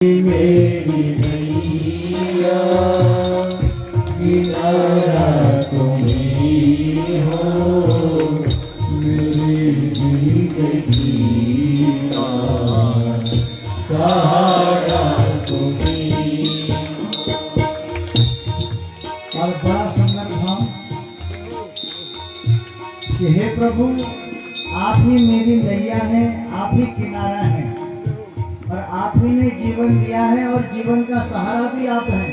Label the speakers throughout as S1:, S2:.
S1: मेरी नैया किनारा तुम ही हो, मेरी जिंदगी का सहारा तुम ही।
S2: और बड़ा सुंदर भाव कि हे प्रभु, आप ही मेरी नैया है, आप ही किनारा है और आप ही ने जीवन दिया है और जीवन का सहारा भी आप हैं।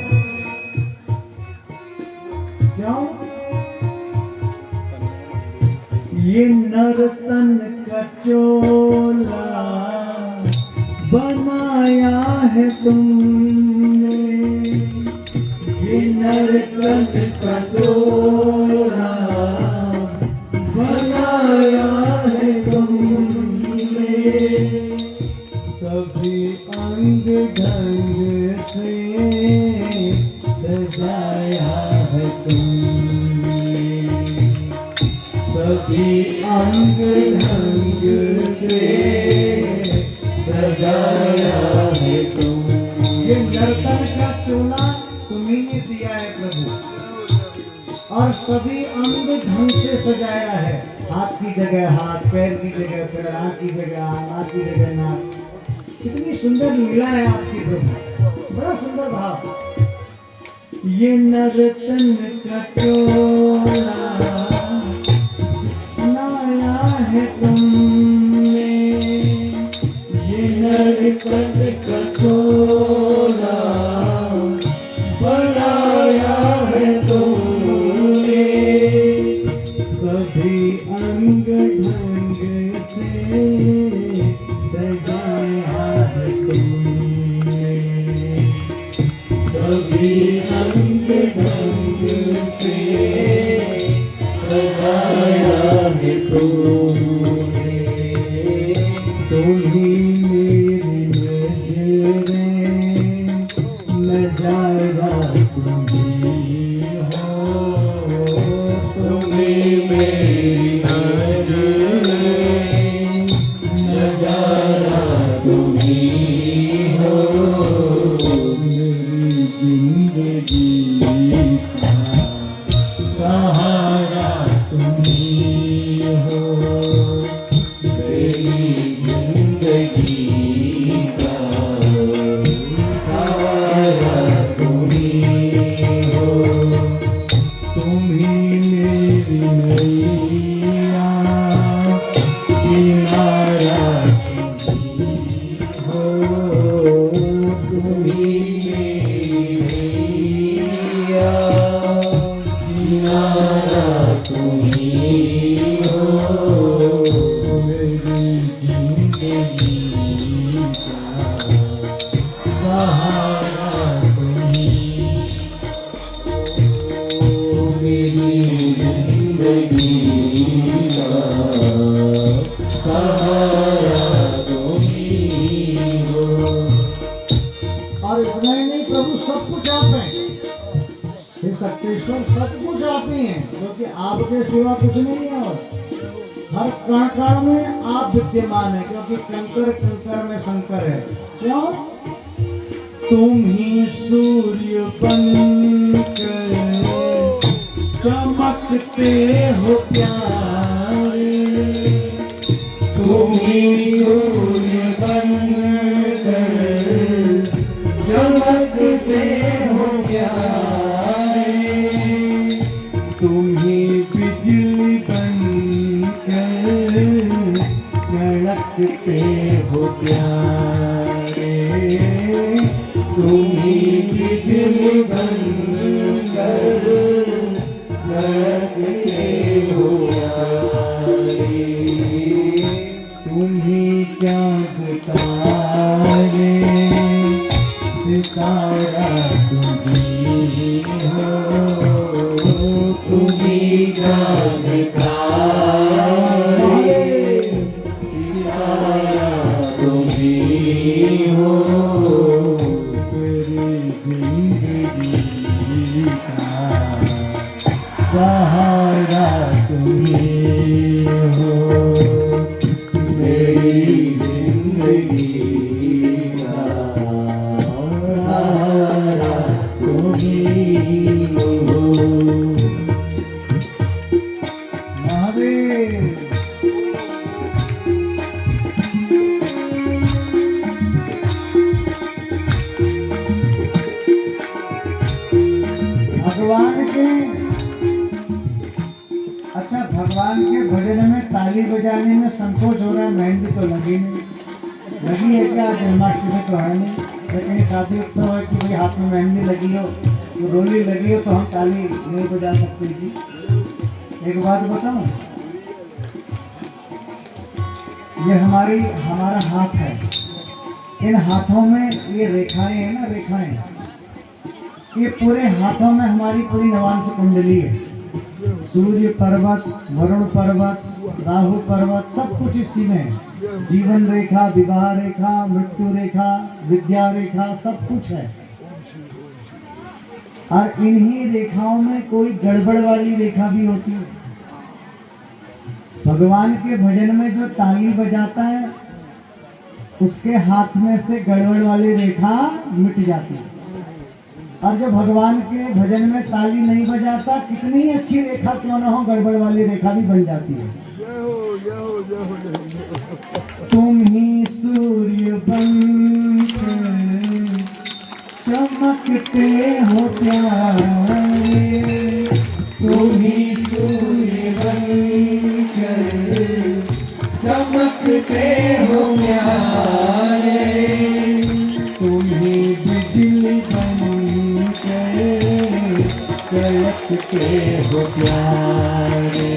S2: क्यों? ये नर्तन का चोला बनाया है तुमने, ये नर्तन का चोला बनाया है तुमने, सभी अंग ढंग से सजाया है तुमने, सभी अंग ढंग से सजाया है तुम। ये नर्तन का चोला तुम्ही ने दिया है प्रभु और सभी अंग ढंग से सजाया है। हाथ की जगह हाथ, पैर की जगह पैर, आँख की जगह आँख, नाक की जगह नाक। कितनी सुंदर लीला है आपकी प्रभु, बड़ा सुंदर भाव। ये नर्तन का चोला बनाया है तुमने, ये नर्तन का चोला बनाया है तुमने, सभी अंग ढंग से सजाया है तुमने, सभी अंग ढंग से सजाया है तुमने। तुम्ही मेरी नज़ारा तुम ही हो, तुम्ही मेरी नज़ारा तुम ही हो, मेरी जिंदगी का सहारा तुम ही हो, मेरी जिंदगी का सहारा तुम ही हो, तुम ही मेरी नैया किनारा तुम ही हो, तुम ही मेरी नैया किनारा तुम ही हो, मेरी जिंदगी का सहारा तुम ही, मेरी जिंदगी का सहारा तुम ही हो। और इतना ही नहीं प्रभु, सब कुछ आप हैं। हे सत्येश्वर, सब कुछ आप ही हैं, क्योंकि आपके सिवा कुछ नहीं है। और हर कण कण में आप विद्यमान है, क्योंकि कंकर कंकर में शंकर है। क्यों? तुम ही सूर्य बनकर चमकते हो प्यारे, तुम ही सूर्य बनकर चमकते हो प्यारे, तुम ही बिजली बनकर कड़कते हो प्यारे, तुम ही बिजली बनकर कड़कते हो प्यारे, तुम ही चाँद तारे सितारा तुम ही हो, तुम ही चाँद तारे सितारा तुम ही हो, मेरी जिंदगी का सहारा तुम ही हो, मेरी जिंदगी का भगवान के भजन में ताली बजाने में संकोच हो रहा है, मेहंदी तो लगी नहीं। लगी है क्या? जन्माष्टमी तो है नहीं, लेकिन शादी उत्सव है कि भाई हाथ में मेहंदी लगी हो, तो रोली लगी हो तो हम ताली नहीं बजा सकते जी। एक बात बताऊं, ये हमारा हाथ है, इन हाथों में ये रेखाएं हैं ना, रेखाएं, ये पूरे हाथों में हमारी पूरी नवांश कुंडली है। सूर्य पर्वत, वरुण पर्वत, राहु पर्वत, सब कुछ इसी में है। जीवन रेखा, विवाह रेखा, मृत्यु रेखा, विद्या रेखा, सब कुछ है। और इन्हीं रेखाओं में कोई गड़बड़ वाली रेखा भी होती है। भगवान के भजन में जो ताली बजाता है उसके हाथ में से गड़बड़ वाली रेखा मिट जाती है। और जो भगवान के भजन में ताली नहीं बजाता, कितनी अच्छी रेखा क्यों ना हो, गड़बड़ वाली रेखा भी बन जाती है। तुम ही सूर्य बनकर चमकते हो प्यारे, तुम ही सूर्य बनकर चमकते हो प्यारे, तुम ही बिजली बनकर कड़कते हो प्यारे,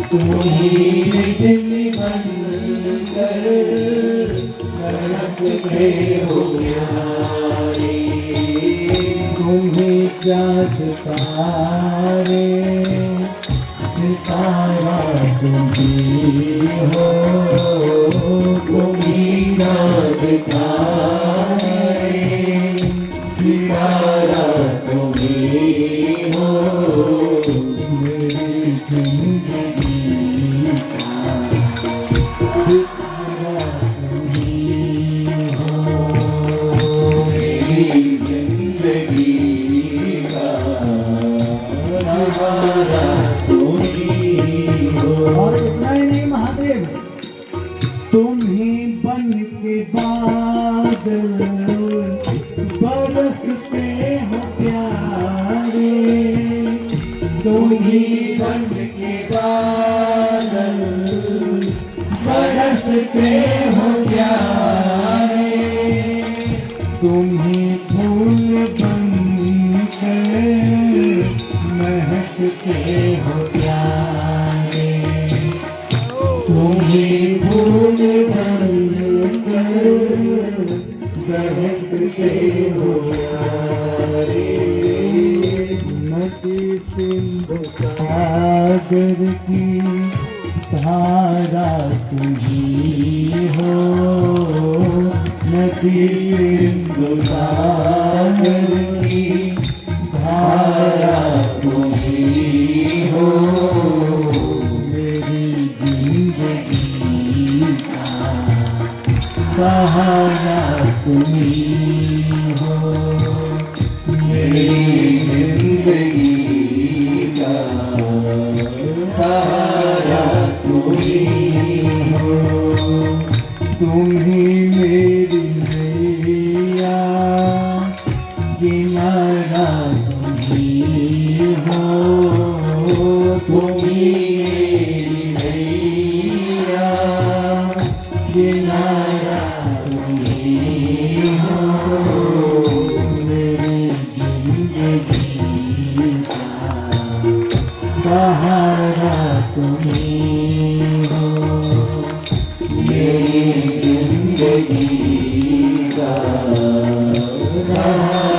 S2: तुम ही बिजली बनकर कड़कते हो प्यारे, तुम ही चाँद तारे सितारा तुम ही हो, तुम ही चाँद तारे सितारा तुम ही हो, मेरी जिंदगी का सितारा तुम ही हो, मेरी जिंदगी का सहारा तुम ही हो। और इतना ही नहीं महादेव, तुम ही बन के बादल बरसते हो प्यारे, तुम ही बन के बादल बरसते हो प्यारे, तुम ही फूल बनकर महकते हो प्यारे, तुम ही फूल बनकर महकते हो प्यारे, नदी सिंधु सागर की धारा तुम ही हो, नदी सिंधु सागर की धारा तुम ही हो, मेरी जिंदगी का सहारा तुम ही हो, मेरी जिंदगी का सहारा तुम ही हो, तुम ही मेरी नैया किनारा तुम ही हो, तुम ही मेरी नैया किनारा तुम ही हो, मेरी जिंदगी का सहारा तुम ही हो, मेरी जिंदगी का सहारा